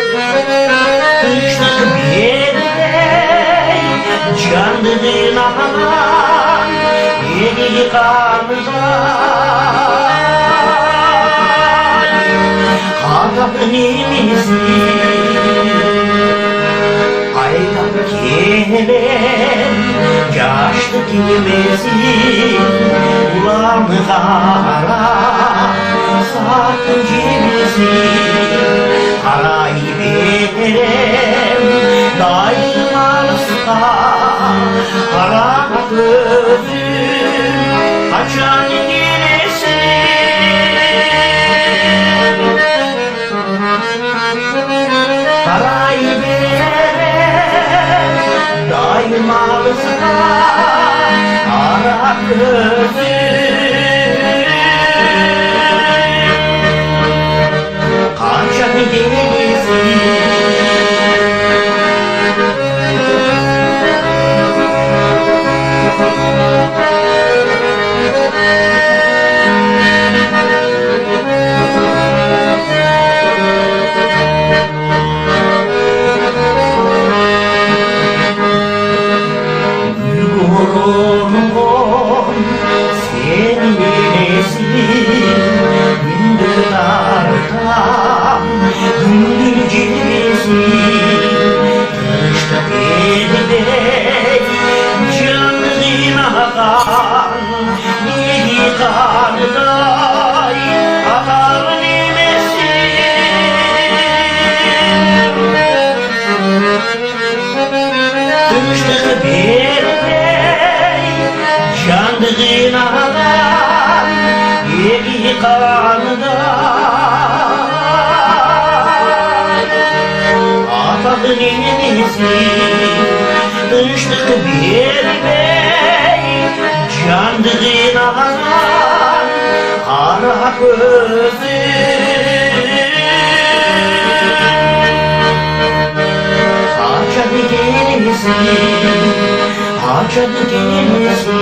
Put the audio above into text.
Kışlık bir yerde candığın aman yeni kanıdan Kadın ilmisi aydan gelen yaşlı kimesi Ulanı kara sakın kimesi Karayı verem daima ıska Kara gözüm kaçan giresin Karayı verem daima ıska Kara gözüm kaçan giresin Candığın ağlar yeri kanıdan Atadın elimizi dıştık bir bey Candığın ağlar kara gözüm Kaçadı gelmesin Kaçadı gelmesin